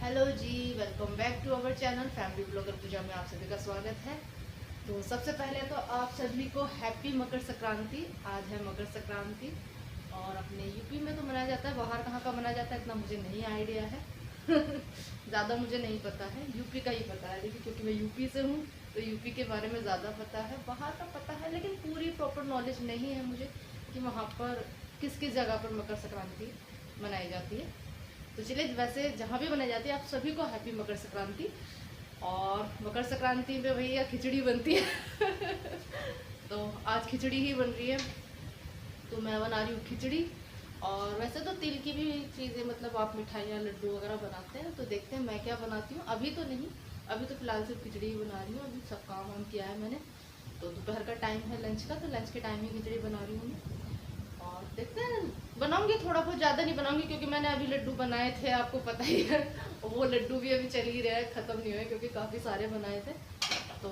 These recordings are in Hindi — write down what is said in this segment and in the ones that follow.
Hello ji, welcome back to our channel family blogger Pooja में आप सभी का स्वागत है। तो सबसे पहले तो आप सभी को हैप्पी मकर संक्रांति। आज है मकर संक्रांति और अपने यूपी में तो मनाया जाता है, बाहर कहाँ का मनाया जाता है इतना मुझे नहीं आइडिया है। ज़्यादा मुझे नहीं पता है, यूपी का ही पता है। लेकिन क्योंकि मैं यूपी से हूँ तो यूपी के बारे में ज़्यादा पता है, बाहर का पता है लेकिन पूरी प्रॉपर नॉलेज नहीं है मुझे कि वहाँ पर किस किस जगह पर मकर संक्रांति मनाई जाती है। तो चलिए, वैसे जहाँ भी बनाई जाती है आप सभी को हैप्पी मकर संक्रांति। और मकर संक्रांति में भैया खिचड़ी बनती है। तो आज खिचड़ी ही बन रही है, तो मैं बना रही हूँ खिचड़ी। और वैसे तो तिल की भी चीज़ें, मतलब आप मिठाइयाँ लड्डू वगैरह बनाते हैं, तो देखते हैं मैं क्या बनाती हूँ। अभी तो नहीं, अभी तो फिलहाल सिर्फ खिचड़ी ही बना रही हूँ। अभी सब काम वाम किया है मैंने, तो दोपहर का टाइम है लंच का, तो लंच के टाइम ही खिचड़ी बना रही हूँ मैं। और देखते हैं, बनाऊंगी थोड़ा बहुत, ज़्यादा नहीं बनाऊंगी क्योंकि मैंने अभी लड्डू बनाए थे, आपको पता ही है। वो लड्डू भी अभी चल ही रहे हैं, ख़त्म नहीं हुए क्योंकि काफ़ी सारे बनाए थे। तो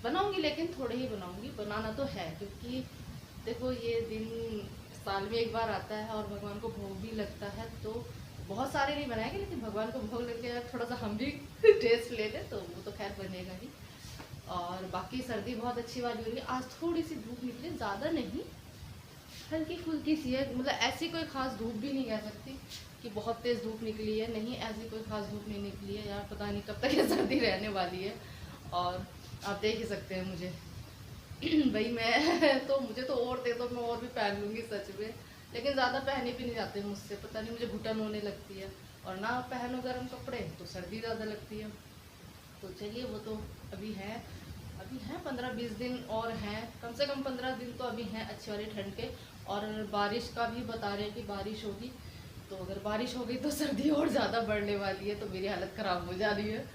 बनाऊंगी लेकिन थोड़े ही बनाऊंगी, बनाना तो है क्योंकि देखो ये दिन साल में एक बार आता है और भगवान को भोग भी लगता है। तो बहुत सारे नहीं बनाएंगे लेकिन भगवान को भोग लग गया, थोड़ा सा हम भी टेस्ट ले लें तो वो तो खैर बनेगा ही। और बाकी सर्दी बहुत अच्छी वाली हो रही है। आज थोड़ी सी धूप निकली, ज़्यादा नहीं, हल्की फुल्की सी है। मतलब ऐसी कोई खास धूप भी नहीं कह सकती कि बहुत तेज़ धूप निकली है, नहीं ऐसी कोई खास धूप नहीं निकली है यार। पता नहीं कब तक ये सर्दी रहने वाली है। और आप देख ही सकते हैं मुझे। भाई मैं तो, मुझे तो और दे दो मैं और भी पहन लूँगी सच में, लेकिन ज़्यादा पहने भी नहीं जाते मुझसे, पता नहीं मुझे घुटन होने लगती है। और ना पहनो गर्म कपड़े तो सर्दी ज़्यादा लगती है। तो चलिए, वो तो अभी है, अभी हैं 15-20 दिन और हैं, कम से कम 15 दिन तो अभी हैं अच्छी वाली ठंड के। और बारिश का भी बता रहे हैं कि बारिश होगी, तो अगर बारिश हो गई तो सर्दी और ज़्यादा बढ़ने वाली है, तो मेरी हालत ख़राब हो जा रही है।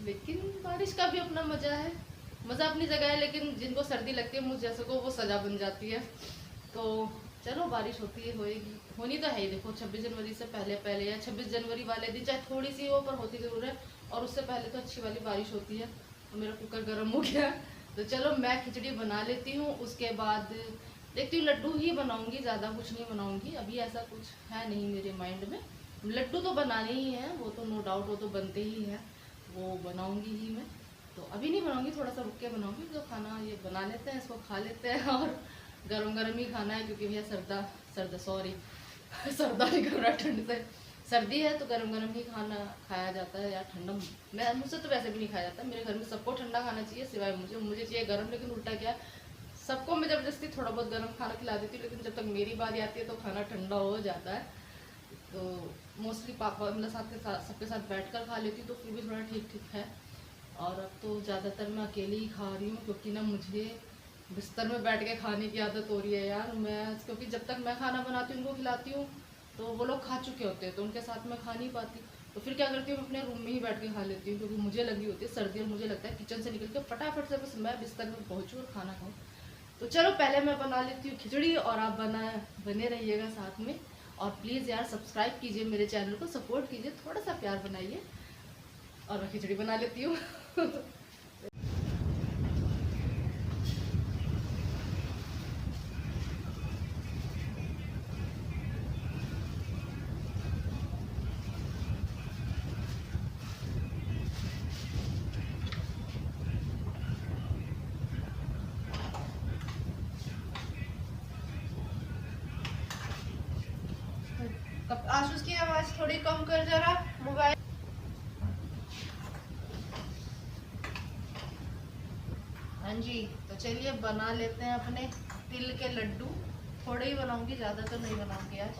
लेकिन बारिश का भी अपना मज़ा है, मज़ा अपनी जगह है, लेकिन जिनको सर्दी लगती है मुझ जैसे को वो सज़ा बन जाती है। तो चलो, बारिश होती है, होएगी, होनी तो है ही। देखो 26 जनवरी से पहले पहले या 26 जनवरी वाले दिन चाहे थोड़ी सी हो पर होती ज़रूर है, और उससे पहले तो अच्छी वाली बारिश होती है। तो मेरा कुकर गर्म हो गया, तो चलो मैं खिचड़ी बना लेती हूँ। उसके बाद देखती हूँ, लड्डू ही बनाऊंगी, ज़्यादा कुछ नहीं बनाऊंगी। अभी ऐसा कुछ है नहीं मेरे माइंड में, लड्डू तो बनाने ही हैं, वो तो नो डाउट, वो तो बनते ही हैं, वो बनाऊंगी ही मैं। तो अभी नहीं बनाऊंगी, थोड़ा सा रुक के बनाऊंगी। तो खाना ये बना लेते हैं, इसको खा लेते हैं। और गरम गरम ही खाना है क्योंकि भैया सर्दा सॉरी सर्दा नहीं कर रहा, ठंड से सर्दी है तो गरम गरम ही खाना खाया जाता है यार। ठंडा मैं, मुझसे तो वैसे भी नहीं खाया जाता, मेरे घर में सबको ठंडा खाना चाहिए सिवाय मुझे चाहिए गरम। लेकिन उल्टा क्या, सबको मैं जबरदस्ती थोड़ा बहुत गर्म खाना खिला देती हूँ, लेकिन जब तक मेरी बारी आती है तो खाना ठंडा हो जाता है। तो मोस्टली पापा मतलब साथ के साथ सबके साथ बैठ कर खा लेती हूँ, तो फिर भी थोड़ा ठीक ठीक है। और अब तो ज़्यादातर मैं अकेले ही खा रही हूँ क्योंकि ना मुझे बिस्तर में बैठ के खाने की आदत हो रही है यार। मैं क्योंकि जब तक मैं खाना बनाती हूँ उनको खिलाती हूँ तो वो लोग खा चुके होते हैं, तो उनके साथ मैं खा नहीं पाती। तो फिर क्या करती हूँ, अपने रूम में ही बैठ के खा लेती हूँ क्योंकि मुझे लगी होती है सर्दी, और मुझे लगता है किचन से निकल के फटाफट से बस मैं बिस्तर में पहुँचूँ और खाना खाऊँ। तो चलो, पहले मैं बना लेती हूँ खिचड़ी और आप बने रहिएगा साथ में। और प्लीज़ यार सब्सक्राइब कीजिए मेरे चैनल को, सपोर्ट कीजिए, थोड़ा सा प्यार बनाइए। और मैं खिचड़ी बना लेती हूँ। आसूस की आवाज़ थोड़ी कम कर जरा मोबाइल। हाँ जी, तो चलिए बना लेते हैं अपने तिल के लड्डू। थोड़े ही बनाऊंगी, ज़्यादा तो नहीं बनाऊंगी आज,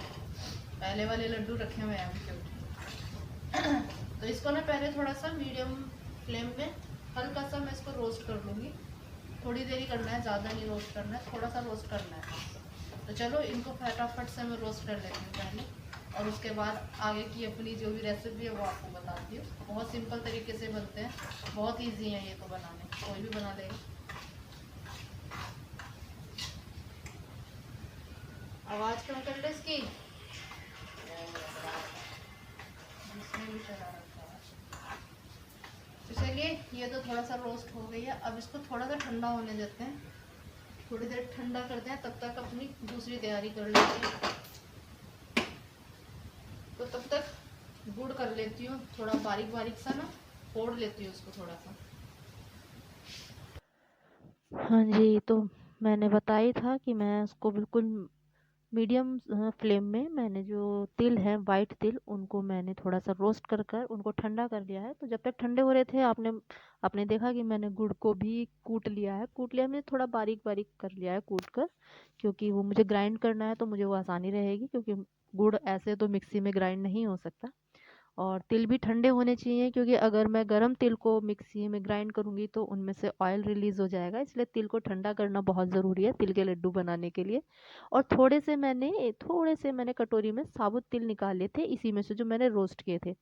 पहले वाले लड्डू रखे हुए हैं अभी क्योंकि। तो इसको ना पहले थोड़ा सा मीडियम फ्लेम में हल्का सा मैं इसको रोस्ट कर लूँगी। थोड़ी देर ही करना है, ज़्यादा नहीं रोस्ट करना है, थोड़ा सा रोस्ट करना है। तो चलो इनको फटाफट से मैं रोस्ट कर लेती हूँ पहले, और उसके बाद आगे की अपनी जो भी रेसिपी है वो आपको बताती हूँ। बहुत सिंपल तरीके से बनते हैं, बहुत ईजी है ये तो बनाने, कोई भी बना लेगा। आवाज़ कम कर ले इसकी, जिसमें भी चला रखा है। तो चलिए, ये तो थोड़ा सा रोस्ट हो गई है, अब इसको थोड़ा सा ठंडा होने देते हैं, थोड़ी देर ठंडा करते हैं, तब तक अपनी दूसरी तैयारी कर लेते हैं। तो तब तक गुड़ कर लेती हूँ थोड़ा बारीक बारीक सा ना, फोड़ लेती हूँ उसको थोड़ा सा। हाँ जी, तो मैंने बताया था कि मैं उसको बिल्कुल मीडियम फ्लेम में मैंने जो तिल है वाइट तिल उनको मैंने थोड़ा सा रोस्ट कर कर उनको ठंडा कर लिया है। तो जब तक ठंडे हो रहे थे आपने आपने देखा कि मैंने गुड़ को भी कूट लिया मैंने थोड़ा बारीक बारीक कर लिया है कूट कर, क्योंकि वो मुझे ग्राइंड करना है तो मुझे वो आसानी रहेगी, क्योंकि गुड़ ऐसे तो मिक्सी में ग्राइंड नहीं हो सकता। और तिल भी ठंडे होने चाहिए, क्योंकि अगर मैं गरम तिल को मिक्सी में ग्राइंड करूँगी तो उनमें से ऑयल रिलीज़ हो जाएगा, इसलिए तिल को ठंडा करना बहुत ज़रूरी है तिल के लड्डू बनाने के लिए। और थोड़े से मैंने कटोरी में साबुत तिल निकाल लिए थे इसी में से जो मैंने रोस्ट किए थे।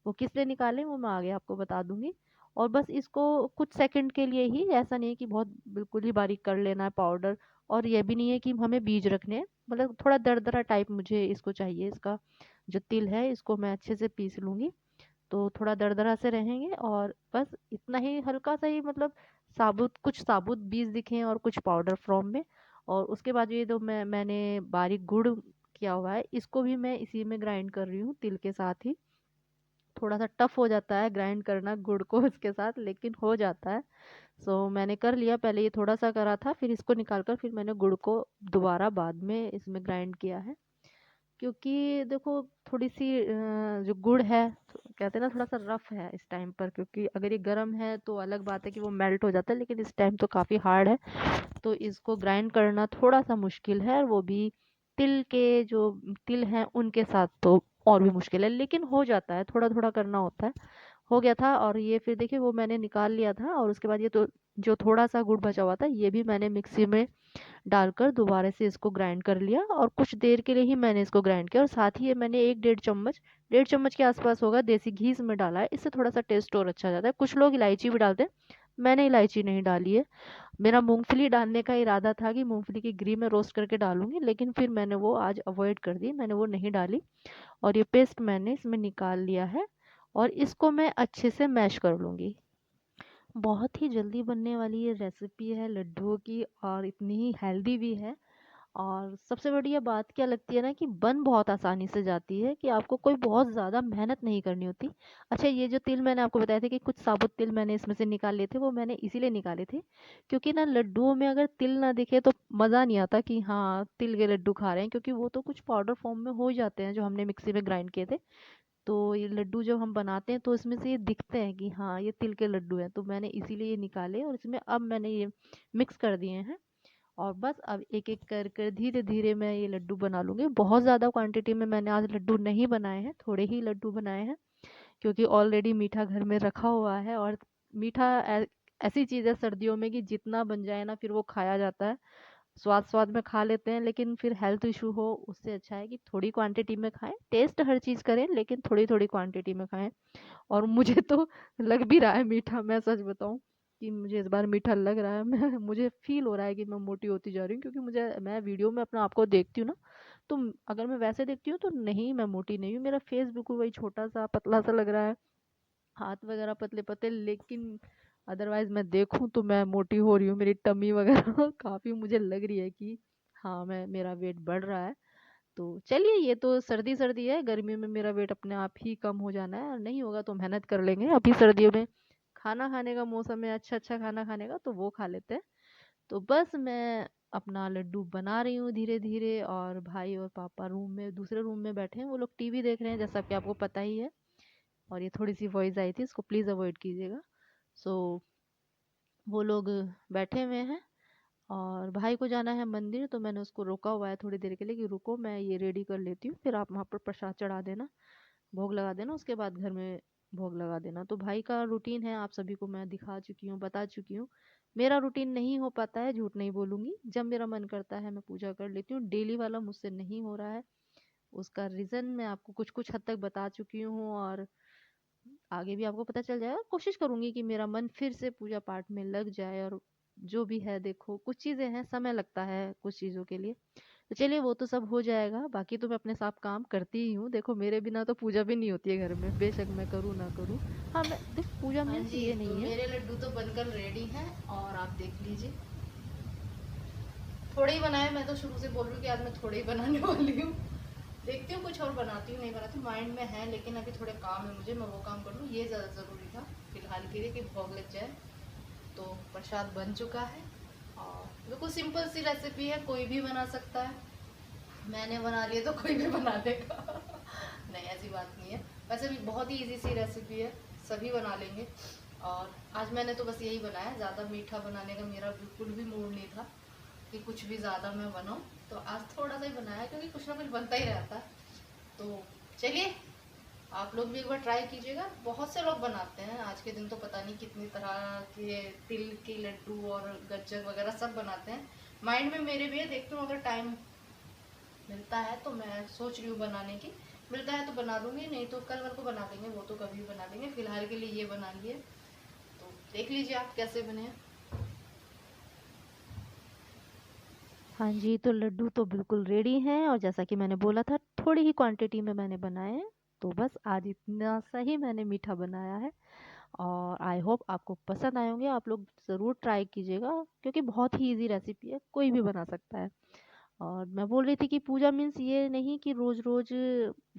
वो किस लिए निकाले वो मैं आगे आपको बता दूंगी। और बस इसको कुछ सेकंड के लिए ही, ऐसा नहीं है कि बहुत बिल्कुल ही बारीक कर लेना है पाउडर, और ये भी नहीं है कि हमें बीज रखने हैं, मतलब थोड़ा दरदरा टाइप मुझे इसको चाहिए। इसका जो तिल है इसको मैं अच्छे से पीस लूँगी, तो थोड़ा दरदरा से रहेंगे। और बस इतना ही हल्का सा ही, मतलब कुछ साबुत बीज दिखे और कुछ पाउडर फॉर्म में। और उसके बाद ये जो मैंने बारीक गुड़ किया हुआ है इसको भी मैं इसी में ग्राइंड कर रही हूँ तिल के साथ ही। थोड़ा सा टफ हो जाता है ग्राइंड करना गुड़ को इसके साथ, लेकिन हो जाता है। सो मैंने कर लिया, पहले ये थोड़ा सा करा था फिर इसको निकाल कर फिर मैंने गुड़ को दोबारा बाद में इसमें ग्राइंड किया है। क्योंकि देखो थोड़ी सी जो गुड़ है तो कहते हैं ना थोड़ा सा रफ है इस टाइम पर, क्योंकि अगर ये गर्म है तो अलग बात है कि वो मेल्ट हो जाता है, लेकिन इस टाइम तो काफ़ी हार्ड है। तो इसको ग्राइंड करना थोड़ा सा मुश्किल है, और वो भी तिल के जो तिल हैं उनके साथ तो और भी मुश्किल है, लेकिन हो जाता है, थोड़ा थोड़ा करना होता है। हो गया था, और ये फिर देखिए वो मैंने निकाल लिया था। और उसके बाद ये तो जो थोड़ा सा गुड़ बचा हुआ था ये भी मैंने मिक्सी में डालकर दोबारा से इसको ग्राइंड कर लिया, और कुछ देर के लिए ही मैंने इसको ग्राइंड किया। और साथ ही ये मैंने एक डेढ़ चम्मच के आसपास होगा देसी घी इसमें डाला है, इससे थोड़ा सा टेस्ट और अच्छा जाता है। कुछ लोग इलायची भी डालते हैं, मैंने इलायची नहीं डाली है। मेरा मूंगफली डालने का इरादा था कि मूंगफली की घी में रोस्ट करके डालूंगी, लेकिन फिर मैंने वो आज अवॉइड कर दी, मैंने वो नहीं डाली। और ये पेस्ट मैंने इसमें निकाल लिया है, और इसको मैं अच्छे से मैश कर लूँगी। बहुत ही जल्दी बनने वाली ये रेसिपी है लड्डुओं की, और इतनी ही हेल्दी भी है। और सबसे बढ़िया बात क्या लगती है ना, कि बन बहुत आसानी से जाती है, कि आपको कोई बहुत ज़्यादा मेहनत नहीं करनी होती। अच्छा, ये जो तिल मैंने आपको बताया था कि कुछ साबुत तिल मैंने इसमें से निकाल लिए थे, वो मैंने इसीलिए निकाले थे क्योंकि ना लड्डुओं में अगर तिल ना दिखे तो मज़ा नहीं आता कि हाँ तिल के लड्डू खा रहे हैं, क्योंकि वो तो कुछ पाउडर फॉर्म में हो ही जाते हैं जो हमने मिक्सी में ग्राइंड किए थे। तो ये लड्डू जब हम बनाते हैं तो इसमें से ये दिखते हैं कि हाँ ये तिल के लड्डू हैं, तो मैंने इसीलिए ये निकाले और इसमें अब मैंने ये मिक्स कर दिए हैं। और बस अब एक एक कर कर धीरे धीरे मैं ये लड्डू बना लूँगी। बहुत ज़्यादा क्वांटिटी में मैंने आज लड्डू नहीं बनाए हैं, थोड़े ही लड्डू बनाए हैं, क्योंकि ऑलरेडी मीठा घर में रखा हुआ है। और मीठा ऐसी चीज़ है सर्दियों में कि जितना बन जाए ना फिर वो खाया जाता है। स्वाद स्वाद में खा लेते हैं, लेकिन फिर हेल्थ इशू हो उससे अच्छा है कि थोड़ी क्वांटिटी में खाएं। टेस्ट हर चीज़ करें लेकिन थोड़ी थोड़ी क्वांटिटी में खाएं। और मुझे तो लग भी रहा है मीठा, मैं सच बताऊं कि मुझे इस बार मीठा लग रहा है। मैं मुझे फील हो रहा है कि मैं मोटी होती जा रही हूँ, क्योंकि मुझे मैं वीडियो में अपना आपको देखती हूँ ना, तो अगर मैं वैसे देखती हूँ तो नहीं मैं मोटी नहीं हूँ, मेरा फेस बिल्कुल वही छोटा सा पतला सा लग रहा है, हाथ वगैरह पतले पतले, लेकिन अदरवाइज मैं देखूं तो मैं मोटी हो रही हूँ, मेरी टमी वगैरह काफ़ी मुझे लग रही है कि हाँ मैं मेरा वेट बढ़ रहा है। तो चलिए, ये तो सर्दी सर्दी है, गर्मी में मेरा वेट अपने आप ही कम हो जाना है, और नहीं होगा तो मेहनत कर लेंगे। अभी सर्दियों में खाना खाने का मौसम है, अच्छा अच्छा खाना खाने का, तो वो खा लेते हैं। तो बस मैं अपना लड्डू बना रही हूँ धीरे धीरे, और भाई और पापा रूम में दूसरे रूम में बैठे हैं, वो लोग टीवी देख रहे हैं जैसा कि आपको पता ही है। और ये थोड़ी सी वॉइस आई थी, इसको प्लीज़ अवॉइड कीजिएगा। सो वो लोग बैठे हुए हैं, और भाई को जाना है मंदिर, तो मैंने उसको रोका हुआ है थोड़ी देर के लिए कि रुको मैं ये रेडी कर लेती हूँ, फिर आप वहाँ पर प्रसाद चढ़ा देना, भोग लगा देना, उसके बाद घर में भोग लगा देना। तो भाई का रूटीन है आप सभी को मैं दिखा चुकी हूँ, बता चुकी हूँ। मेरा रूटीन नहीं हो पाता है, झूठ नहीं बोलूँगी, जब मेरा मन करता है मैं पूजा कर लेती हूँ, डेली वाला मुझसे नहीं हो रहा है। उसका रीज़न मैं आपको कुछ कुछ हद तक बता चुकी हूँ, और आगे भी आपको पता चल जाएगा। कोशिश करूंगी कि मेरा मन फिर से पूजा पाठ में लग जाए। और जो भी है देखो, कुछ चीज़ें हैं, समय लगता है कुछ चीज़ों के लिए, तो चलिए वो तो सब हो जाएगा। बाकी तो मैं अपने साथ काम करती ही हूँ, देखो मेरे बिना तो पूजा भी नहीं होती है घर में, बेशक मैं करूँ ना करूँ। हाँ मैं देख, पूजा हाँ मीन्स जी, ये तो नहीं है। मेरे लड्डू तो बनकर रेडी हैं और आप देख लीजिए। थोड़े ही बनाए, मैं तो शुरू से बोल रही हूँ कि आज मैं थोड़े ही बनाने वाली हूँ। देखती हूँ कुछ और बनाती हूँ, नहीं बनाती, माइंड में है, लेकिन अभी थोड़े काम है मुझे, मैं वो काम कर लूँ, ये ज़्यादा ज़रूरी था फिलहाल के लिए कि भोग लग जाए। तो प्रसाद बन चुका है और बिल्कुल सिंपल सी रेसिपी है, कोई भी बना सकता है। मैंने बना लिया तो कोई भी बना देगा। नहीं, ऐसी बात नहीं है। वैसे भी बहुत ही इजी सी रेसिपी है, सभी बना लेंगे। और आज मैंने तो बस यही बनाया, ज़्यादा मीठा बनाने का मेरा बिल्कुल भी मूड नहीं था कि कुछ भी ज़्यादा मैं बनाऊँ। तो आज थोड़ा सा ही बनाया, क्योंकि कुछ ना कुछ बनता ही रहता है। तो चलिए, आप लोग भी एक बार ट्राई कीजिएगा। बहुत से लोग बनाते हैं आज के दिन, तो पता नहीं कितनी तरह के तिल के लड्डू और गज्जक वगैरह सब बनाते हैं। माइंड में मेरे भी है, देखती हूँ अगर टाइम मिलता है तो मैं सोच रही हूँ बनाने की। मिलता है तो बना लूँगी, नहीं तो कल मेरे को बना लेंगे, वो तो कभी बना लेंगे। फिलहाल के लिए ये बना लिए, तो देख लीजिए आप कैसे बने हैं। हाँ जी, तो लड्डू तो बिल्कुल रेडी हैं और जैसा कि मैंने बोला था थोड़ी ही क्वांटिटी में मैंने बनाए हैं। तो बस आज इतना सा ही मैंने मीठा बनाया है और आई होप आपको पसंद आए होंगे। आप लोग ज़रूर ट्राई कीजिएगा क्योंकि बहुत ही इजी रेसिपी है, कोई भी बना सकता है। और मैं बोल रही थी कि पूजा मीन्स ये नहीं कि रोज़ रोज़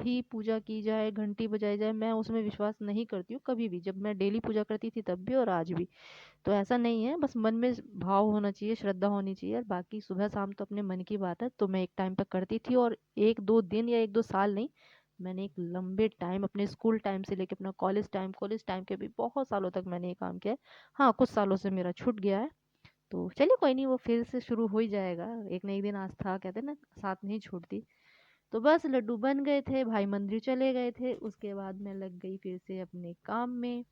ही पूजा की जाए, घंटी बजाई जाए, मैं उसमें विश्वास नहीं करती हूँ कभी भी। जब मैं डेली पूजा करती थी तब भी और आज भी, तो ऐसा नहीं है। बस मन में भाव होना चाहिए, श्रद्धा होनी चाहिए, और बाकी सुबह शाम तो अपने मन की बात है। तो मैं एक टाइम पे करती थी और एक दो दिन या एक दो साल नहीं, मैंने एक लंबे टाइम अपने स्कूल टाइम से लेकर अपना कॉलेज टाइम के भी बहुत सालों तक मैंने ये काम किया है। हाँ, कुछ सालों से मेरा छूट गया है, तो चलिए कोई नहीं, वो फिर से शुरू हो ही जाएगा। एक ना एक दिन आस्था कहते हैं ना, साथ नहीं छूटती। तो बस लड्डू बन गए थे, भाई मंदिर चले गए थे, उसके बाद मैं लग गई फिर से अपने काम में।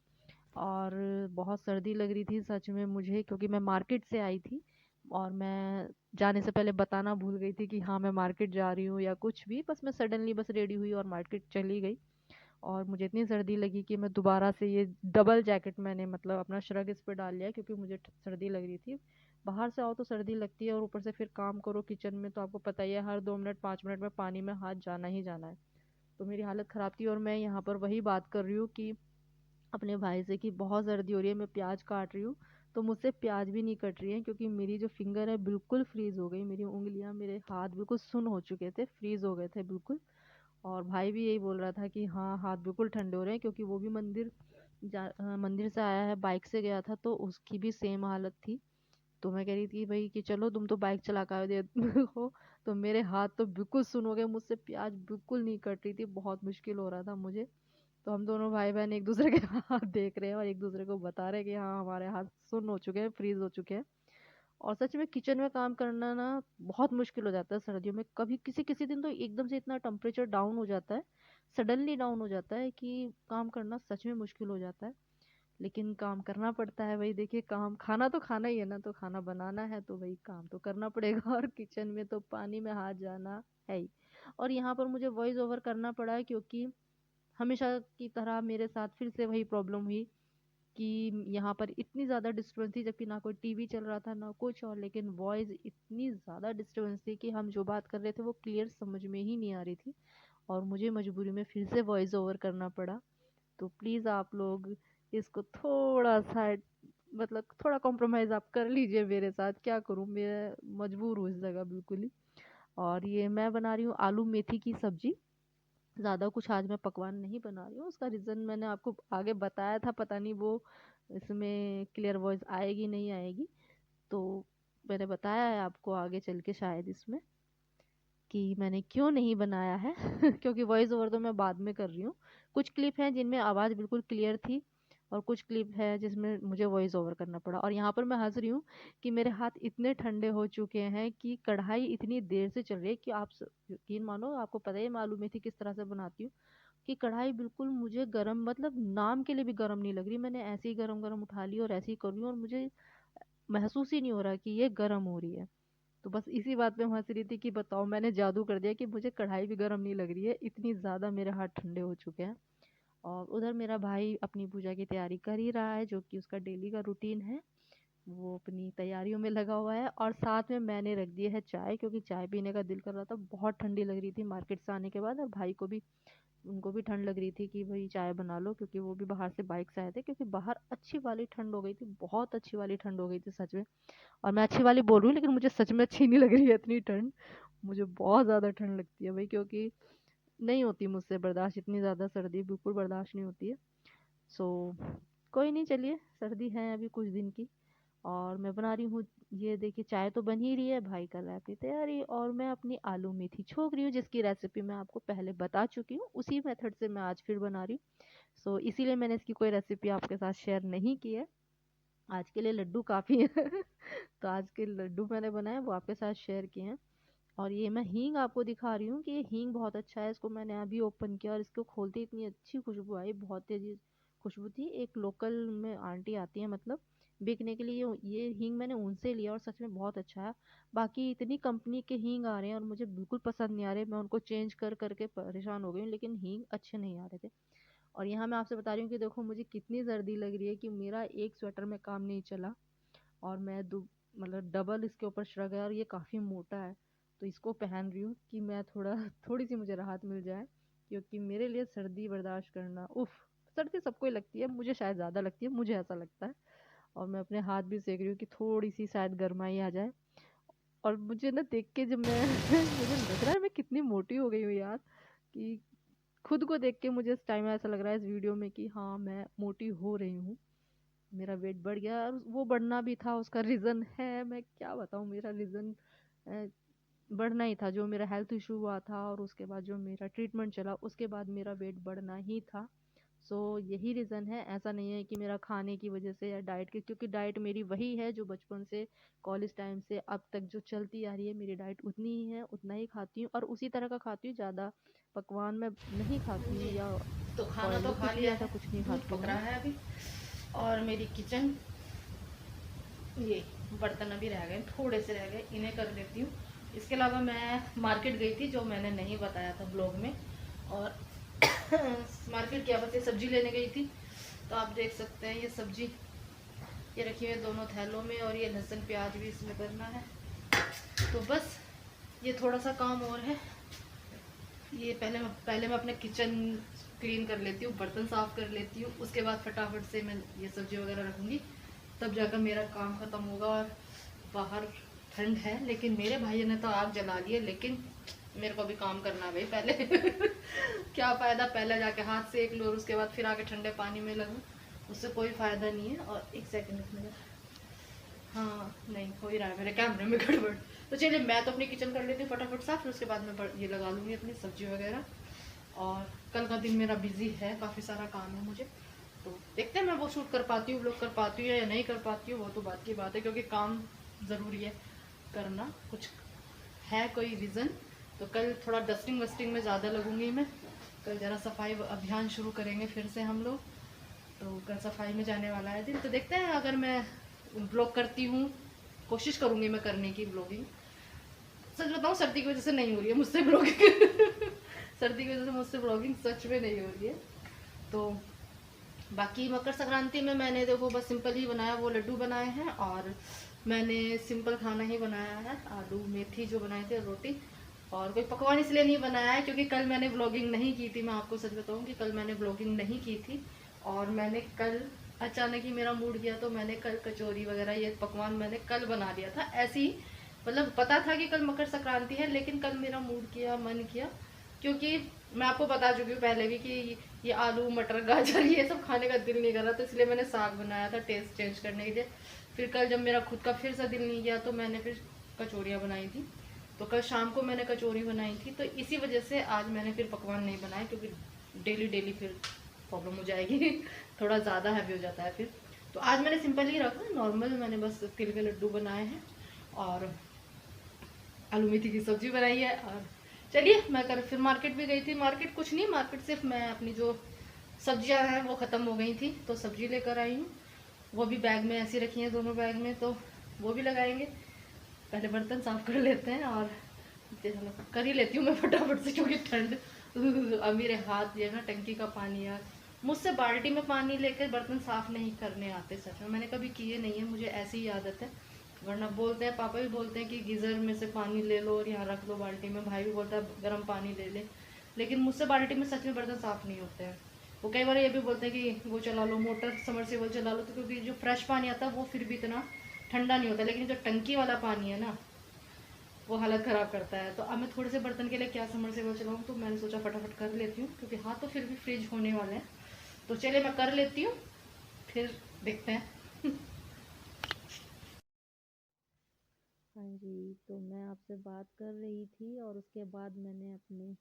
और बहुत सर्दी लग रही थी सच में मुझे, क्योंकि मैं मार्केट से आई थी और मैं जाने से पहले बताना भूल गई थी कि हाँ मैं मार्केट जा रही हूँ या कुछ भी। बस मैं सडनली बस रेडी हुई और मार्केट चली गई, और मुझे इतनी सर्दी लगी कि मैं दोबारा से ये डबल जैकेट मैंने मतलब अपना श्रग इस पर डाल लिया, क्योंकि मुझे सर्दी लग रही थी। बाहर से आओ तो सर्दी लगती है और ऊपर से फिर काम करो किचन में, तो आपको पता ही है हर 2 मिनट 5 मिनट में पानी में हाथ जाना ही जाना है। तो मेरी हालत ख़राब थी और मैं यहाँ पर वही बात कर रही हूँ कि अपने भाई से कि बहुत सर्दी हो रही है, मैं प्याज काट रही हूँ, तो मुझसे प्याज भी नहीं कट रही है, क्योंकि मेरी जो फिंगर है बिल्कुल फ्रीज हो गई, मेरी उंगलियां मेरे हाथ बिल्कुल सुन्न हो चुके थे, फ्रीज हो गए थे बिल्कुल। और भाई भी यही बोल रहा था कि हाँ हाथ बिल्कुल ठंडे हो रहे हैं, क्योंकि वो भी मंदिर से आया है, बाइक से गया था, तो उसकी भी सेम हालत थी। तो मैं कह रही थी भाई कि चलो तुम तो बाइक चला कर दे हो, तो मेरे हाथ तो बिल्कुल सुन हो गए, मुझसे प्याज बिल्कुल नहीं कट रही थी, बहुत मुश्किल हो रहा था मुझे। तो हम दोनों भाई बहन एक दूसरे के हाथ देख रहे हैं और एक दूसरे को बता रहे हैं कि हाँ हमारे हाथ सुन्न हो चुके हैं, फ्रीज हो चुके हैं। और सच में किचन में काम करना ना बहुत मुश्किल हो जाता है सर्दियों में। कभी किसी किसी दिन तो एकदम से इतना टेम्परेचर डाउन हो जाता है, सडनली डाउन हो जाता है कि काम करना सच में मुश्किल हो जाता है। लेकिन काम करना पड़ता है भाई। देखिए, काम खाना तो खाना ही है ना, तो खाना बनाना है तो भाई काम तो करना पड़ेगा और किचन में तो पानी में हाथ जाना है ही। और यहाँ पर मुझे वॉइस ओवर करना पड़ा है, क्योंकि हमेशा की तरह मेरे साथ फिर से वही प्रॉब्लम हुई कि यहाँ पर इतनी ज़्यादा डिस्टर्बेंस थी, जबकि ना कोई टीवी चल रहा था ना कुछ, और लेकिन वॉइस इतनी ज़्यादा डिस्टर्बेंस थी कि हम जो बात कर रहे थे वो क्लियर समझ में ही नहीं आ रही थी, और मुझे मजबूरी में फिर से वॉइस ओवर करना पड़ा। तो प्लीज़ आप लोग इसको थोड़ा सा मतलब थोड़ा कॉम्प्रोमाइज़ आप कर लीजिए मेरे साथ। क्या करूँ, मैं मजबूर हूँ इस जगह बिल्कुल ही। और ये मैं बना रही हूँ आलू मेथी की सब्जी। ज़्यादा कुछ आज मैं पकवान नहीं बना रही हूँ, उसका रीज़न मैंने आपको आगे बताया था, पता नहीं वो इसमें क्लियर वॉइस आएगी नहीं आएगी। तो मैंने बताया है आपको आगे चल के शायद इसमें कि मैंने क्यों नहीं बनाया है क्योंकि वॉइस ओवर तो मैं बाद में कर रही हूँ। कुछ क्लिप हैं जिनमें आवाज़ बिल्कुल क्लियर थी, और कुछ क्लिप है जिसमें मुझे वॉइस ओवर करना पड़ा। और यहाँ पर मैं हंस रही हूँ कि मेरे हाथ इतने ठंडे हो चुके हैं कि कढ़ाई इतनी देर से चल रही है कि आप यकीन मानो, आपको पता है मैं आलू मेथी किस तरह से बनाती हूँ, कि कढ़ाई बिल्कुल मुझे गरम, मतलब नाम के लिए भी गरम नहीं लग रही। मैंने ऐसे ही गरम गरम उठा ली और ऐसे ही कर रही हूँ, और मुझे महसूस ही नहीं हो रहा कि ये गरम हो रही है। तो बस इसी बात पे हंस रही थी कि बताओ मैंने जादू कर दिया कि मुझे कढ़ाई भी गर्म नहीं लग रही है, इतनी ज़्यादा मेरे हाथ ठंडे हो चुके हैं। और उधर मेरा भाई अपनी पूजा की तैयारी कर ही रहा है, जो कि उसका डेली का रूटीन है। वो अपनी तैयारियों में लगा हुआ है, और साथ में मैंने रख दी है चाय, क्योंकि चाय पीने का दिल कर रहा था, बहुत ठंडी लग रही थी मार्केट से आने के बाद। और भाई को भी, उनको भी ठंड लग रही थी कि भाई चाय बना लो, क्योंकि वो भी बाहर से बाइक से आए थे, क्योंकि बाहर अच्छी वाली ठंड हो गई थी, बहुत अच्छी वाली ठंड हो गई थी सच में। और मैं अच्छी वाली बोल रही हूँ, लेकिन मुझे सच में अच्छी नहीं लग रही है इतनी ठंड। मुझे बहुत ज़्यादा ठंड लगती है भाई, क्योंकि नहीं होती मुझसे बर्दाश्त, इतनी ज़्यादा सर्दी बिल्कुल बर्दाश्त नहीं होती है। सो कोई नहीं, चलिए, सर्दी है अभी कुछ दिन की। और मैं बना रही हूँ, ये देखिए चाय तो बन ही रही है, भाई का लैब की तैयारी, और मैं अपनी आलू मेथी छोक रही हूँ, जिसकी रेसिपी मैं आपको पहले बता चुकी हूँ, उसी मेथड से मैं आज फिर बना रही हूँ। सो इसीलिए मैंने इसकी कोई रेसिपी आपके साथ शेयर नहीं की है। आज के लिए लड्डू काफ़ी है तो आज के लड्डू मैंने बनाए, वो आपके साथ शेयर किए हैं। और ये मैं हींग आपको दिखा रही हूँ कि ये हींग बहुत अच्छा है, इसको मैंने अभी ओपन किया और इसको खोलते ही इतनी अच्छी खुशबू आई, बहुत तेज़ी खुशबू थी। एक लोकल में आंटी आती है मतलब बिकने के लिए, ये हींग मैंने उनसे लिया और सच में बहुत अच्छा है। बाकी इतनी कंपनी के हींग आ रहे हैं और मुझे बिल्कुल पसंद नहीं आ रहे, मैं उनको चेंज कर करके परेशान हो गई हूँ, लेकिन हींग अच्छे नहीं आ रहे थे। और यहाँ मैं आपसे बता रही हूँ कि देखो मुझे कितनी सर्दी लग रही है कि मेरा एक स्वेटर में काम नहीं चला, और मैं मतलब डबल इसके ऊपर श्रग है, और ये काफ़ी मोटा है, तो इसको पहन रही हूँ कि मैं थोड़ा थोड़ी सी मुझे राहत मिल जाए, क्योंकि मेरे लिए सर्दी बर्दाश्त करना उफ। सर्दी सबको ही लगती है, मुझे शायद ज़्यादा लगती है, मुझे ऐसा लगता है। और मैं अपने हाथ भी सेक रही हूँ कि थोड़ी सी शायद गर्माई आ जाए। और मुझे ना देख के जब मैं मुझे लग रहा है मैं कितनी मोटी हो गई हूँ यार, कि खुद को देख के मुझे इस टाइम ऐसा लग रहा है इस वीडियो में कि हाँ मैं मोटी हो रही हूँ। मेरा वेट बढ़ गया, और वो बढ़ना भी था, उसका रीज़न है, मैं क्या बताऊँ, मेरा रीज़न बढ़ना ही था। जो मेरा हेल्थ इशू हुआ था और उसके बाद जो मेरा ट्रीटमेंट चला, उसके बाद मेरा वेट बढ़ना ही था। सो यही रीज़न है, ऐसा नहीं है कि मेरा खाने की वजह से या डाइट की, क्योंकि डाइट मेरी वही है जो बचपन से कॉलेज टाइम से अब तक जो चलती आ रही है, मेरी डाइट उतनी ही है, उतना ही खाती हूँ और उसी तरह का खाती हूँ। ज़्यादा पकवान मैं नहीं खाती हूँ जी, या तो खाना तो ऑयली खा कुछ भी लिया ऐसा है, कुछ नहीं दूध खाती हूँ पक मैं। रहा है अभी, और मेरी किचन, ये बर्तन अभी रह गए, थोड़े से रह गए, इन्हें कर लेती हूँ। इसके अलावा मैं मार्केट गई थी, जो मैंने नहीं बताया था ब्लॉग में, और मार्केट क्या बस ये सब्जी लेने गई थी। तो आप देख सकते हैं ये सब्जी, ये रखी हुई है दोनों थैलों में, और ये लहसुन प्याज भी इसमें करना है। तो बस ये थोड़ा सा काम और है। ये पहले मैं अपने किचन क्लीन कर लेती हूँ, बर्तन साफ़ कर लेती हूँ, उसके बाद फटाफट से मैं ये सब्जी वगैरह रखूँगी, तब जाकर मेरा काम ख़त्म होगा। और बाहर ठंड है, लेकिन मेरे भाई ने तो आग जला ली है, लेकिन मेरे को भी काम करना है भाई पहले क्या फ़ायदा पहले जाके हाथ सेक लो और उसके बाद फिर आके ठंडे पानी में लगूँ, उससे कोई फ़ायदा नहीं है। और एक सेकंड में, हाँ नहीं हो ही रहा है मेरे कैमरे में गड़बड़। तो चलिए मैं तो अपनी किचन कर लेती हूँ फटाफट साफ, फिर उसके बाद मैं ये लगा लूँगी अपनी सब्जी वगैरह। और कल का दिन मेरा बिजी है, काफ़ी सारा काम है मुझे, तो देखते हैं मैं वो शूट कर पाती हूँ, व्लॉग कर पाती हूँ या नहीं कर पाती हूँ, वो तो बात की बात है, क्योंकि काम ज़रूरी है करना, कुछ है कोई रीज़न। तो कल थोड़ा डस्टिंग वस्टिंग में ज़्यादा लगूंगी मैं, कल ज़रा सफाई अभियान शुरू करेंगे फिर से हम लोग, तो कल सफाई में जाने वाला है दिन। तो देखते हैं, अगर मैं ब्लॉग करती हूँ, कोशिश करूँगी मैं करने की ब्लॉगिंग। सच बताऊँ सर्दी की वजह से नहीं हो रही है मुझसे ब्लॉगिंग सर्दी की वजह से मुझसे ब्लॉगिंग सच में नहीं हो रही है। तो बाकी मकर संक्रांति में मैंने देखो बस सिंपल ही बनाया, वो लड्डू बनाए हैं, और मैंने सिंपल खाना ही बनाया है, आलू मेथी जो बनाए थे, रोटी। और कोई पकवान इसलिए नहीं बनाया है क्योंकि कल मैंने ब्लॉगिंग नहीं की थी, मैं आपको सच बताऊं कि कल मैंने ब्लॉगिंग नहीं की थी, और मैंने कल अचानक ही मेरा मूड किया, तो मैंने कल कचौरी वगैरह ये पकवान मैंने कल बना लिया था ऐसे ही। मतलब पता था कि कल मकर संक्रांति है, लेकिन कल मेरा मूड किया, मन किया, क्योंकि मैं आपको बता चुकी हूँ पहले भी कि ये आलू मटर गाजर ये सब खाने का दिल नहीं कर रहा, तो इसलिए मैंने साग बनाया था टेस्ट चेंज करने के लिए। फिर कल जब मेरा खुद का फिर से दिल नहीं किया, तो मैंने फिर कचौरियाँ बनाई थी। तो कल शाम को मैंने कचौरी बनाई थी, तो इसी वजह से आज मैंने फिर पकवान नहीं बनाए, क्योंकि डेली डेली फिर प्रॉब्लम हो जाएगी थोड़ा ज़्यादा हैवी हो जाता है फिर। तो आज मैंने सिंपल ही रखा, नॉर्मल मैंने बस तिल के लड्डू बनाए हैं और आलू मेथी की सब्जी बनाई है। और चलिए मैं कर फिर मार्केट भी गई थी, मार्केट कुछ नहीं, मार्केट सिर्फ मैं अपनी जो सब्जियां हैं वो ख़त्म हो गई थी, तो सब्जी लेकर आई हूँ, वो भी बैग में ऐसी रखी हैं दोनों बैग में, तो वो भी लगाएंगे। पहले बर्तन साफ कर लेते हैं, और कर ही लेती हूँ मैं फटाफट से, क्योंकि ठंड अब मेरे हाथ जो है ना, टंकी का पानी यार, मुझसे बाल्टी में पानी लेकर बर्तन साफ नहीं करने आते, सच में मैंने कभी किए नहीं है, मुझे ऐसी ही आदत है। वरना बोलते हैं, पापा भी बोलते हैं कि गीज़र में से पानी ले लो और यहाँ रख लो बाल्टी में, भाई भी बोलता है गर्म पानी ले ले, लेकिन मुझसे बाल्टी में सच में बर्तन साफ़ नहीं होते हैं। वो कई बार ये भी बोलते हैं कि वो चला लो, मोटर समरसेबल चला लो, तो क्योंकि जो फ्रेश पानी आता है वो फिर भी इतना ठंडा नहीं होता, लेकिन जो टंकी वाला पानी है ना, वो हालत ख़राब करता है। तो अब मैं थोड़े से बर्तन के लिए क्या समरसेबल चलाऊँ, तो मैंने सोचा फटाफट कर लेती हूँ, क्योंकि हाथ तो फिर भी फ्रीज होने वाले हैं। तो चलिए मैं कर लेती हूँ, फिर देखते हैं। हाँ जी, तो मैं आपसे बात कर रही थी और उसके बाद मैंने अपने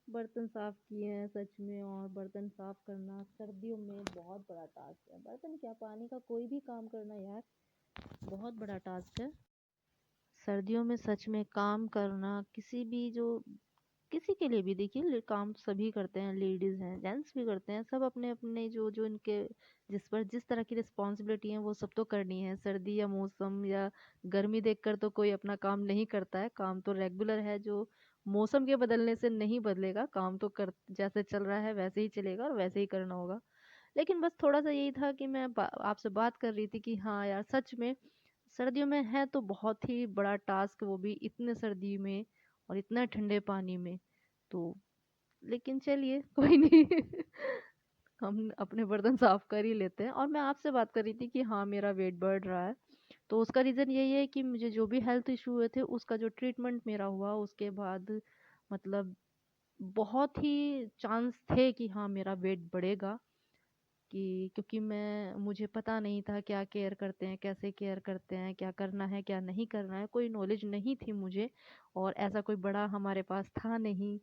बर्तन साफ़ किए हैं सच में। और बर्तन साफ़ करना सर्दियों में बहुत बड़ा टास्क है। बर्तन क्या, पानी का कोई भी काम करना यार बहुत बड़ा टास्क है। सर्दियों में सच में काम करना किसी भी जो किसी के लिए भी देखिए, काम सभी करते हैं, लेडीज़ हैं, जेंट्स भी करते हैं, सब अपने अपने जो जो इनके जिस पर जिस तरह की रिस्पॉन्सिबिलिटी है वो सब तो करनी है। सर्दी या मौसम या गर्मी देखकर तो कोई अपना काम नहीं करता है। काम तो रेगुलर है, जो मौसम के बदलने से नहीं बदलेगा। काम तो कर जैसे चल रहा है वैसे ही चलेगा और वैसे ही करना होगा। लेकिन बस थोड़ा सा यही था कि मैं आपसे बात कर रही थी कि हाँ यार, सच में सर्दियों में है तो बहुत ही बड़ा टास्क, वो भी इतने सर्दी में और इतना ठंडे पानी में। तो लेकिन चलिए कोई नहीं। हम अपने बर्तन साफ कर ही लेते हैं। और मैं आपसे बात कर रही थी कि हाँ, मेरा वेट बढ़ रहा है। तो उसका रीज़न यही है कि मुझे जो भी हेल्थ इशू हुए थे उसका जो ट्रीटमेंट मेरा हुआ उसके बाद मतलब बहुत ही चांस थे कि हाँ मेरा वेट बढ़ेगा। कि क्योंकि मुझे पता नहीं था क्या केयर करते हैं, कैसे केयर करते हैं, क्या करना है क्या नहीं करना है, कोई नॉलेज नहीं थी मुझे। और ऐसा कोई बड़ा हमारे पास था नहीं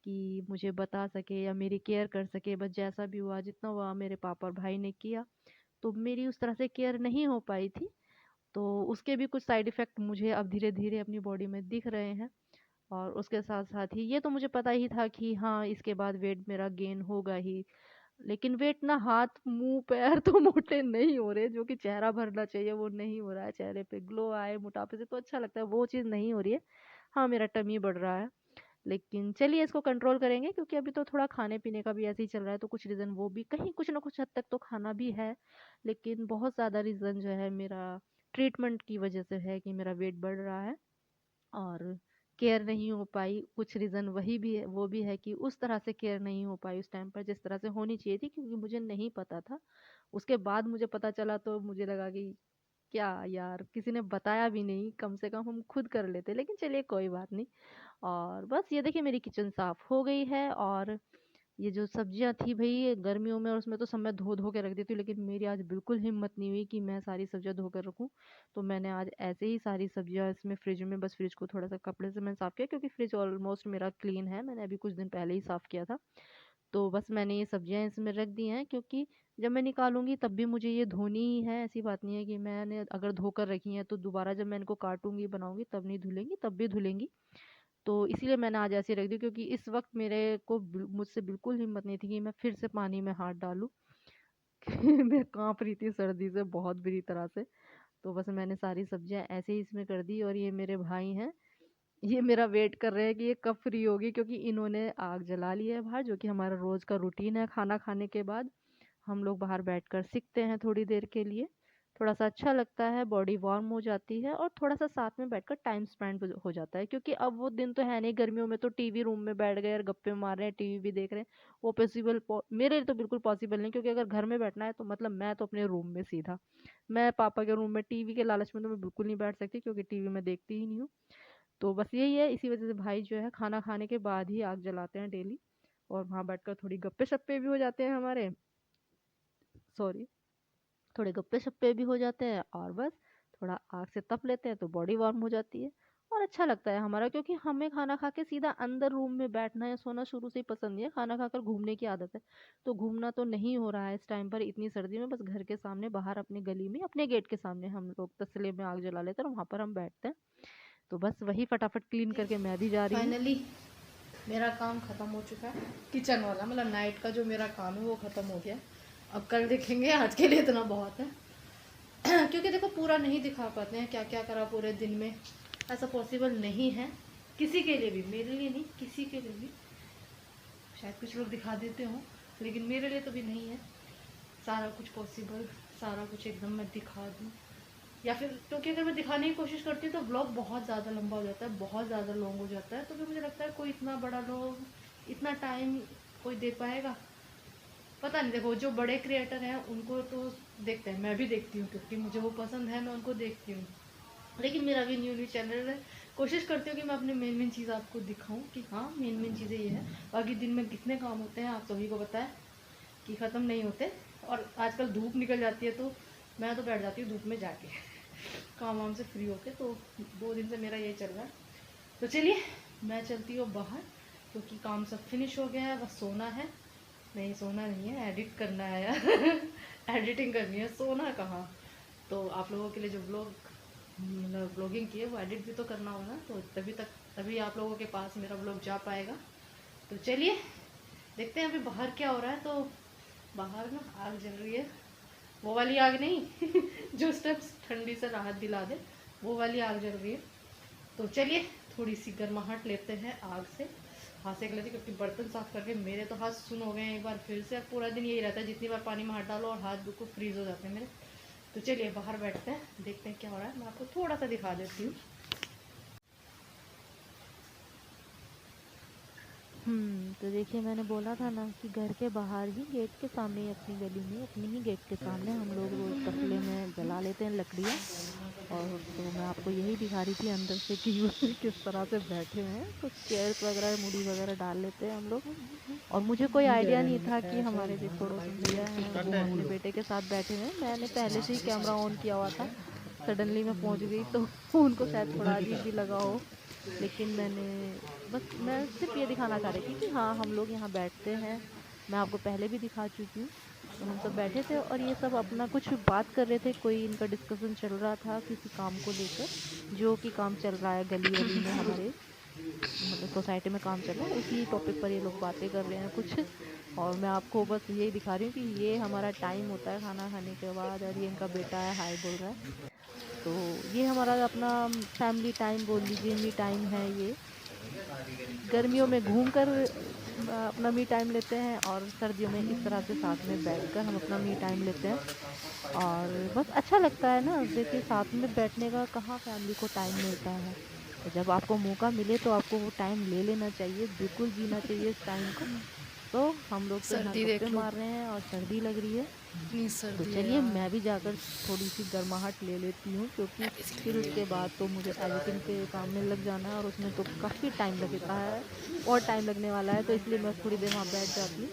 कि मुझे बता सके या मेरी केयर कर सके। बस जैसा भी हुआ, जितना हुआ मेरे पापा और भाई ने किया। तो मेरी उस तरह से केयर नहीं हो पाई थी। तो उसके भी कुछ साइड इफ़ेक्ट मुझे अब धीरे-धीरे अपनी बॉडी में दिख रहे हैं। और उसके साथ-साथ ही ये तो मुझे पता ही था कि हाँ, इसके बाद वेट मेरा गेन होगा ही। लेकिन वेट ना, हाथ, मुँह, पैर तो मोटे नहीं हो रहे, जो कि चेहरा भरना चाहिए वो नहीं हो रहा है। चेहरे पे ग्लो आए, मोटापे से तो अच्छा लगता है, वो चीज़ नहीं हो रही है। हाँ, मेरा टमी बढ़ रहा है। लेकिन चलिए इसको कंट्रोल करेंगे, क्योंकि अभी तो थोड़ा खाने-पीने का भी ऐसे ही चल रहा है, तो कुछ रीज़न वो भी कहीं कुछ ना कुछ हद तक तो खाना भी है। लेकिन बहुत ज़्यादा रीज़न जो है मेरा ट्रीटमेंट की वज़ह से है कि मेरा वेट बढ़ रहा है। और केयर नहीं हो पाई, कुछ रीज़न वही भी है, वो भी है कि उस तरह से केयर नहीं हो पाई उस टाइम पर जिस तरह से होनी चाहिए थी, क्योंकि मुझे नहीं पता था। उसके बाद मुझे पता चला तो मुझे लगा कि क्या यार, किसी ने बताया भी नहीं, कम से कम हम खुद कर लेते। लेकिन चलिए कोई बात नहीं। और बस ये देखिए, मेरी किचन साफ़ हो गई है। और ये जो सब्जियां थी भाई गर्मियों में, और उसमें तो सब मैं धो धो के रख देती हूँ, लेकिन मेरी आज बिल्कुल हिम्मत नहीं हुई कि मैं सारी सब्जियां धो कर रखूँ। तो मैंने आज ऐसे ही सारी सब्जियां इसमें फ्रिज में, बस फ्रिज को थोड़ा सा कपड़े से मैंने साफ़ किया, क्योंकि फ्रिज ऑलमोस्ट मेरा क्लीन है, मैंने अभी कुछ दिन पहले ही साफ़ किया था। तो बस मैंने ये सब्जियां इसमें रख दी हैं, क्योंकि जब मैं निकालूंगी तब भी मुझे ये धोनी ही है। ऐसी बात नहीं है कि मैंने अगर धोकर रखी हैं तो दोबारा जब मैं इनको काटूंगी बनाऊंगी तब नहीं धुलेंगी, तब भी धुलेंगी। तो इसीलिए मैंने आज ऐसे रख दी, क्योंकि इस वक्त मेरे को मुझसे बिल्कुल हिम्मत नहीं थी कि मैं फिर से पानी में हाथ डालूं। मैं कांप रही थी सर्दी से बहुत बुरी तरह से। तो बस मैंने सारी सब्जियां ऐसे ही इसमें कर दी। और ये मेरे भाई हैं, ये मेरा वेट कर रहे हैं कि ये कब फ्री होगी, क्योंकि इन्होंने आग जला ली है बाहर, जो कि हमारा रोज का रूटीन है। खाना खाने के बाद हम लोग बाहर बैठकर सीखते हैं थोड़ी देर के लिए। थोड़ा सा अच्छा लगता है, बॉडी वार्म हो जाती है, और थोड़ा सा साथ में बैठकर टाइम स्पेंड हो जाता है। क्योंकि अब वो दिन तो है नहीं, गर्मियों में तो टीवी रूम में बैठ गए और गप्पे मार रहे हैं, टीवी भी देख रहे हैं। वो पॉसिबल मेरे लिए तो बिल्कुल पॉसिबल नहीं, क्योंकि अगर घर में बैठना है तो मतलब मैं तो अपने रूम में सीधा, मैं पापा के रूम में टीवी के लालच में तो मैं बिल्कुल नहीं बैठ सकती, क्योंकि टीवी में देखती ही नहीं हूँ। तो बस यही है, इसी वजह से भाई जो है खाना खाने के बाद ही आग जलाते हैं डेली। और वहाँ बैठकर थोड़ी गप्पे शप्पे भी हो जाते हैं हमारे, सॉरी, थोड़े गप्पे शप्पे भी हो जाते हैं। और बस थोड़ा आग से तप लेते हैं तो बॉडी वार्म हो जाती है। और अच्छा लगता है हमारा, क्योंकि हमें खाना खा के सीधा अंदर रूम में बैठना या सोना शुरू से ही पसंद नहीं है। खाना खाकर घूमने की आदत है। तो घूमना तो नहीं हो रहा है इस टाइम पर, इतनी सर्दी में। बस घर के सामने बाहर अपनी गली में अपने गेट के सामने हम लोग तसले में आग जला लेते हैं और वहाँ पर हम बैठते हैं। तो बस वही फटाफट क्लीन करके मैं भी जा रही हूँ। फाइनली मेरा काम ख़त्म हो चुका है, किचन वाला मतलब नाइट का जो मेरा काम है वो ख़त्म हो गया। अब कल देखेंगे, आज के लिए इतना बहुत है। क्योंकि देखो पूरा नहीं दिखा पाते हैं क्या क्या करा पूरे दिन में, ऐसा पॉसिबल नहीं है किसी के लिए भी, मेरे लिए नहीं किसी के लिए भी। शायद कुछ लोग दिखा देते हों, लेकिन मेरे लिए तो भी नहीं है सारा कुछ पॉसिबल, सारा कुछ एकदम मैं दिखा दूँ। या फिर क्योंकि अगर मैं दिखाने की कोशिश करती हूँ तो ब्लॉग बहुत ज़्यादा लंबा हो जाता है, बहुत ज़्यादा लॉन्ग हो जाता है। तो फिर मुझे लगता है कोई इतना बड़ा लोग इतना टाइम कोई दे पाएगा, पता नहीं। देखो जो बड़े क्रिएटर हैं उनको तो देखते हैं, मैं भी देखती हूँ क्योंकि मुझे वो पसंद है, मैं उनको देखती हूँ। लेकिन मेरा भी न्यू न्यू चैनल है, कोशिश करती हूँ कि मैं अपने मेन चीज़ आपको दिखाऊं कि हाँ मेन चीज़ें ये है। बाकी दिन में कितने काम होते हैं आप सभी को पता है कि ख़त्म नहीं होते। और आजकल धूप निकल जाती है तो मैं तो बैठ जाती हूँ धूप में जाके काम वाम से फ्री होके। तो 2 दिन से मेरा यही चल रहा है। तो चलिए मैं चलती हूँ बाहर, क्योंकि काम सब फिनिश हो गया है, बस सोना है। नहीं सोना नहीं है, एडिट करना है यार एडिटिंग करनी है, सोना कहाँ। तो आप लोगों के लिए जो ब्लॉग मतलब ब्लॉगिंग की है वो एडिट भी तो करना होगा ना, तो तभी आप लोगों के पास मेरा ब्लॉग जा पाएगा। तो चलिए देखते हैं अभी बाहर क्या हो रहा है। तो बाहर ना आग जल रही है, वो वाली आग नहीं जो स्टेप्स ठंडी से राहत दिला दे, वो वाली आग जल रही है। तो चलिए थोड़ी सी गर्माहट लेते हैं आग से, हाथ सेक लेते, क्योंकि बर्तन साफ करके मेरे तो हाथ सुन हो गए हैं एक बार फिर से। पूरा दिन यही रहता है, जितनी बार पानी में हाथ डालो और हाथ बिल्कुल फ्रीज हो जाते हैं मेरे। तो चलिए बाहर बैठते हैं, देखते हैं क्या हो रहा है, मैं आपको थोड़ा सा दिखा देती हूँ। तो देखिए मैंने बोला था ना कि घर के बाहर ही गेट के सामने ही अपनी गली में अपनी ही गेट के सामने हम लोग रोज़ तसले में जला लेते हैं लकड़ियाँ। और तो मैं आपको यही दिखा रही थी अंदर से कि उसमें किस तरह से बैठे हुए हैं, कुछ चेयर्स वगैरह मूड़ी वगैरह डाल लेते हैं हम लोग। और मुझे कोई आइडिया नहीं था कि हमारे जो पड़ोसी भैया हैं वो अपने बेटे के साथ बैठे हुए हैं। मैंने पहले से ही कैमरा ऑन किया हुआ था, सडनली मैं पहुंच गई तो उनको शायद थोड़ा अजीब भी लगा हो। लेकिन मैं सिर्फ ये दिखाना चाह रही थी कि हाँ हम लोग यहाँ बैठते हैं। मैं आपको पहले भी दिखा चुकी हूँ। तो हम सब बैठे थे और ये सब अपना कुछ बात कर रहे थे, कोई इनका डिस्कशन चल रहा था किसी काम को लेकर, जो कि काम चल रहा है गली वली में हमारे, मतलब सोसाइटी में काम चल रहा है, उसी टॉपिक पर ये लोग बातें कर रहे हैं कुछ। और मैं आपको बस यही दिखा रही हूँ कि ये हमारा टाइम होता है खाना खाने के बाद, और ये इनका बेटा है हाय बोल रहा है। तो ये हमारा अपना फैमिली टाइम बोल लीजिए, मी टाइम है ये। गर्मियों में घूमकर अपना मी टाइम लेते हैं, और सर्दियों में इस तरह से साथ में बैठकर हम अपना मी टाइम लेते हैं। और बस अच्छा लगता है ना, देखिए साथ में बैठने का कहाँ फैमिली को टाइम मिलता है। तो जब आपको मौका मिले तो आपको वो टाइम ले लेना चाहिए, बिल्कुल जीना चाहिए इस टाइम को। तो हम लोग तो यहाँ सर्दी गप्पे देख लो, मार रहे हैं और सर्दी लग रही है। इतनी तो सर्दी है चलिए यार। मैं भी जाकर थोड़ी सी गर्माहट ले लेती हूँ, क्योंकि फिर उसके बाद तो मुझे एडिटिंग के काम में लग जाना है, और उसमें तो काफ़ी टाइम लगता है और टाइम लगने वाला है। तो इसलिए मैं थोड़ी देर वहाँ बैठ जाती हूँ।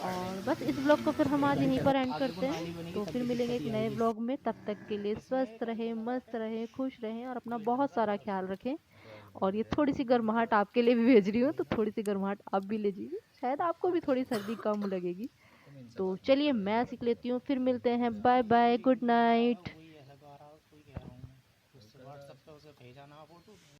और बस इस ब्लॉग को फिर हम आज यहीं पर एंड करते हैं। तो फिर मिलेंगे एक नए ब्लॉग में, तब तक के लिए स्वस्थ रहें, मस्त रहें, खुश रहें और अपना बहुत सारा ख्याल रखें। और ये थोड़ी सी गर्माहट आपके लिए भी भेज रही हूँ, तो थोड़ी सी गर्माहट आप भी लीजिए, शायद आपको भी थोड़ी सर्दी कम लगेगी। तो चलिए मैं सीख लेती हूँ, फिर मिलते हैं, बाय बाय, गुड नाइट।